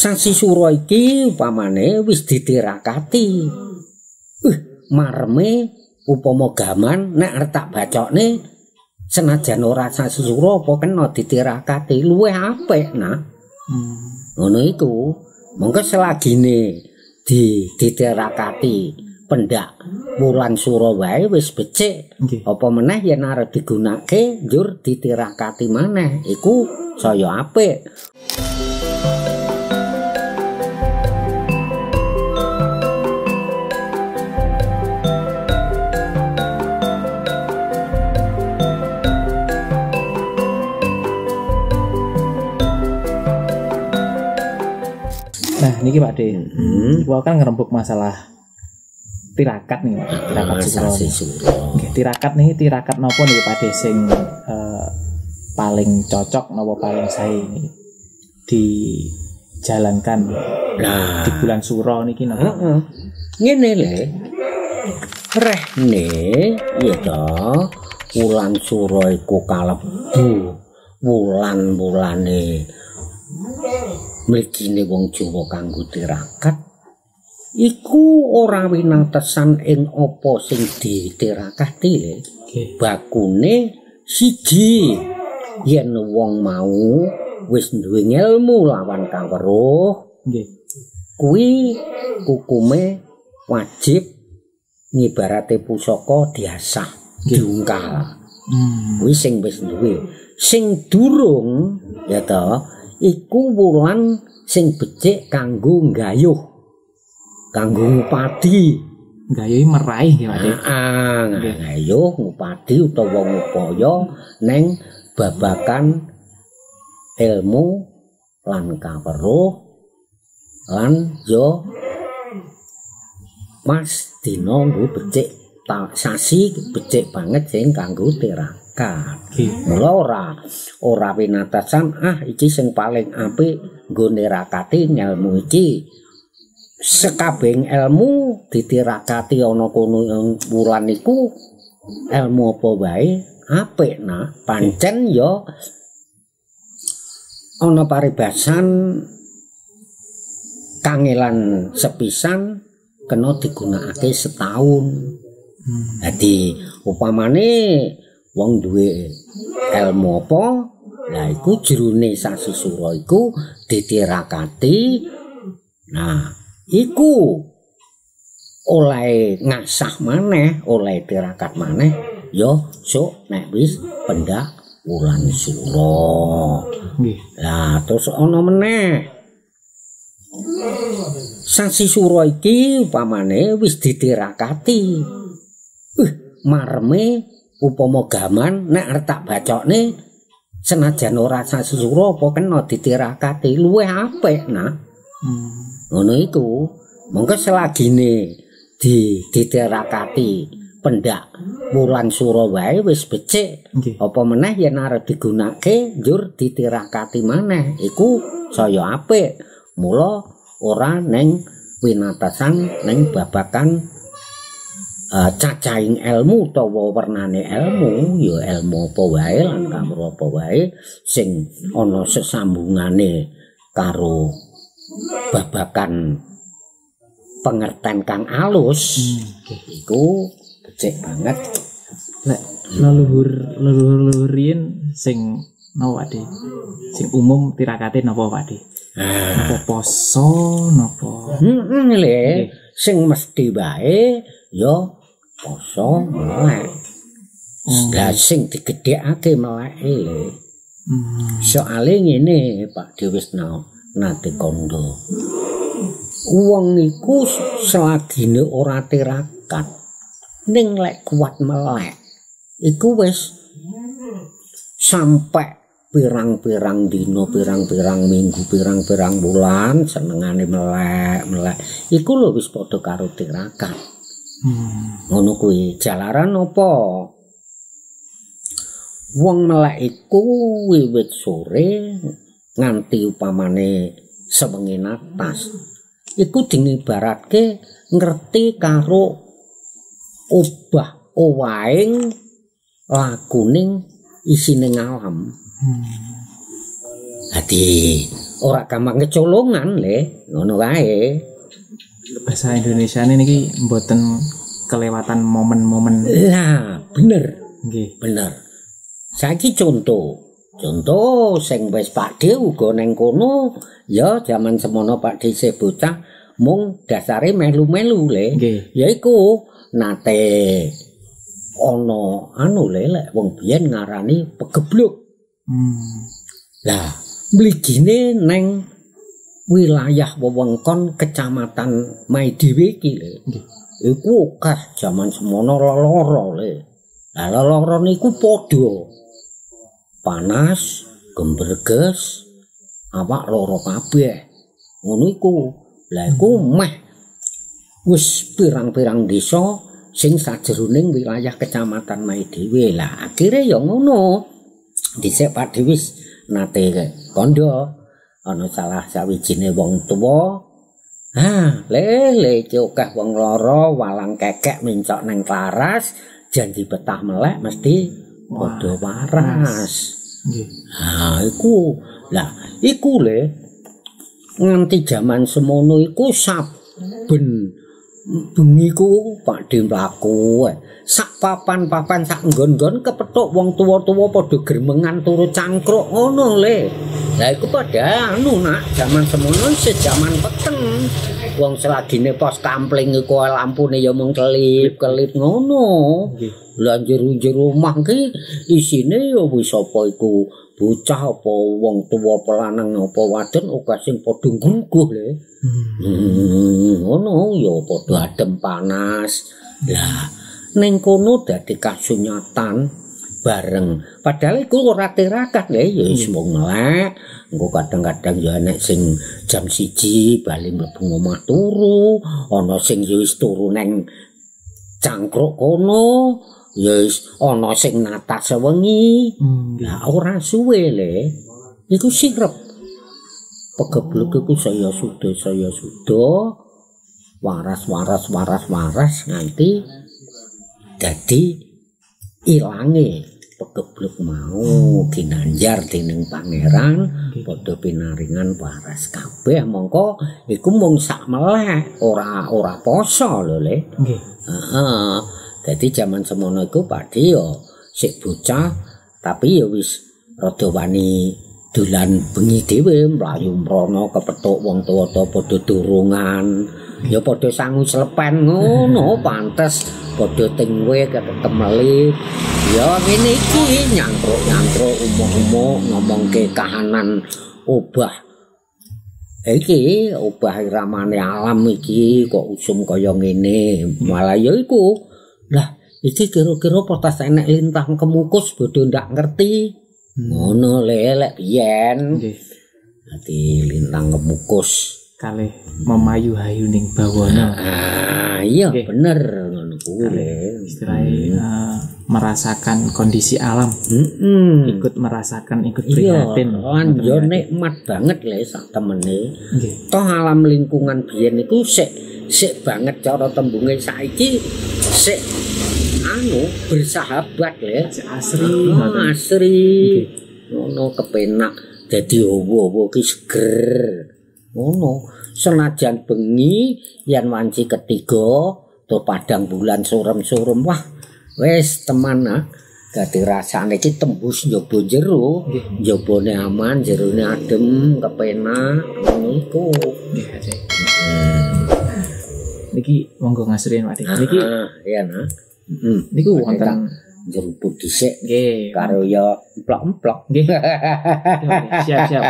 Sasi Sura iki upamane wis ditirakati. Marme upama gaman nek arep tak bacokne senajan ora Sasi Sura apa kena ditirakati luwih apik nah. Ngono iku. Monggo selagine ditirakati pendak wulan Sura wae wis becik. Apa meneh yen arep digunakake njur ditirakati maneh iku saya apik. Nah, niki Pak De. Iku kan ngerembuk masalah tirakat nih, Pak. Tirakat Sura. Oke, tirakat nih, tirakat napa nih Pak De sing paling cocok napa paling sae nih dijalankan di bulan Sura niki napa? Ngene le. Rehne ya to, wulan Sura iku kalebu wulan-wulane mligine wong Jawa kanggo tirakat iku ora winatesan ing apa sing ditirakati le. Bakune siji yen wong mau wis duwe ilmu lawan kaweruh kuwi hukume wajib ngibarate pusaka diasah diungkal. Kuwi sing wis duwe. Sing durung ya to iku wulan sing becik kanggo nggayuh kanggo ngupadi nggayuh meraih ya Pak. Nggayuh ngupadi utawa ngupaya neng babakan ilmu lan kaweruh lan yo mas dina nggo becik sasi becik banget sing kanggo tirakat. Mula ora winatasan iki sing paling apik nggo nirakati ilmu iki. Sekabehing ilmu ditirakati ana kono wulan iku ilmu apa wae apik nah pancen ya ana paribasan kangelan sepisan kena digunakake setahun. Dadi upamane wong duwe ilmu apa lah iku jerone Sasi Sura iku ditirakati. Nah iku oleh ngasah maneh oleh tirakat maneh ya sok nek wis pendak wulan Sura. Lah terus ana meneh Sasi Sura iki upamane wis ditirakati. Marme upama gaman nek arep tak bacokne senajan ora Sasi Sura apa kena ditirakati luwih apik nah. Ngono iku. Monggo selagine ditirakati pendak wulan Sura wae wis becik. Apa meneh yen arep digunakake njur ditirakati maneh iku saya apik. Mula ora neng winatasan neng babakan cacahing ilmu utawa wernane ilmu ya ilmu apa wae lan kaweruh apa wae sing ana sesambungane karo babakan pengertian kang alus iku becik banget. Lek leluhur riyen sing napa Pak De? Sing umum tirakate napa Pak De? Napa poso napa? Le sing mesti wae ya poso melek. Lah sing digedhekake meleke. Soale ngene Pak De wis nate kandha. Wong iku selagine ora tirakat ning lek kuat melek iku wis sampai pirang-pirang dina, pirang-pirang minggu, pirang-pirang bulan senengane melek iku lho wis padha karo tirakat. Ngono kuwi jalaran apa? Wong melek iku wiwit sore nganti upamane sewengi atas iku dinibaratke ngerti karo obah owahing lakuning isining alam. Dadi ora gampang kecolongan le, ngono wae. Bahasa Indonesia niki mboten kelewatan momen-momen. Lah, bener. Nggih. Bener. Saiki contoh sing wis Pakde uga neng kono ya jaman semono Pakde isih bocah mung dasare melu-melu le. Yaiku nate ana anu le lek wong biyen ngarani pegebluk. Lah, mligine neng wilayah wewengkon Kecamatan Maidewe iki le. Iku akeh jaman semono leloro le. Lah leloro niku padha panas, gemberges, awak loro kabeh. Ngono iku. Lah iku meh wis pirang-pirang desa sing sajroning wilayah Kecamatan Maidewe. Lah akhire ya ngono. Dhisik Pak Dewis nate kandha ana salah sawijine wong tuwa. Le akeh wong lara walang kekek mencok nang klaras jan dibetah melek mesti padha waras. Iku. Lah, iku le nganti jaman semono iku saben bengi ku Pakde mlaku. Sak papan-papan sak nggon-nggon kepethuk wong tuwa-tuwa padha gremengan turu cangkruk ngono le. Lah iku padha anu nak jaman semono sejaman peteng. Wong selagine pos kampling iku lampune ya mung kelip-kelip ngono. Lah jero omah ki isine ya wis apa iku bocah apa wong tuwa pelanang apa wadon akeh sing padha ngguguh le. Ngono ya padha adem panas. Lah ning kono dadi kasunyatan bareng. Padahal iku ora tirakat le ya wis mung melek. Engko kadang-kadang ya nek sing jam 1 bali mlebu omah turu, ana sing ya wis turu neng cangkruk kono. Ya ana sing natas sewengi. Lah ora suwe le. Iku sirep. Pegebluk iku saya sudah waras nganti dadi ilange pegebluk mau ginanjar dening pangeran padha pinaringan waras kabeh mongko iku mung sak melek ora poso lho le. Nggih. Heeh. Dadi jaman semono iku Pakde ya sik bocah tapi ya wis rada wani dolan bengi dhewe mlayu mrono kepethuk wong tuwa-tuwa padha durungan ya padha sangu slepen ngono pantes padha tingwe ketemeli ya ngene iki nyangkruk umuk-umuk ngomongke kahanan obah iki obah iramane alam iki kok usum kaya ngene malah ya iku. Lah, iki kira-kira potas enek lintang kemukus bodho ndak ngerti. Ngono lek biyen. Nggih. Dadi lintang kemukus kalih memayu hayuning bawana. Iya bener ngono kuwi. Istilahnya merasakan kondisi alam. Ikut merasakan, ikut prihatin. Lan yo nikmat banget le sak temene. Toh alam lingkungan biyen iku sik banget cara tembunge saiki sik anu bersahabat le asri ngono kepenak dadi hawa-hawa ki seger ngono senajan bengi yen wanci ketiga to padang bulan surem-surem wah wis teman dadi rasane iki tembus njaba jero njabane aman jerone adem kepenak ngono iku. Niki monggo ngasurin Pak. Niki iya nah. Niku wonten jemput dhisik nggih karo ya emplok-emplok nggih. Siap.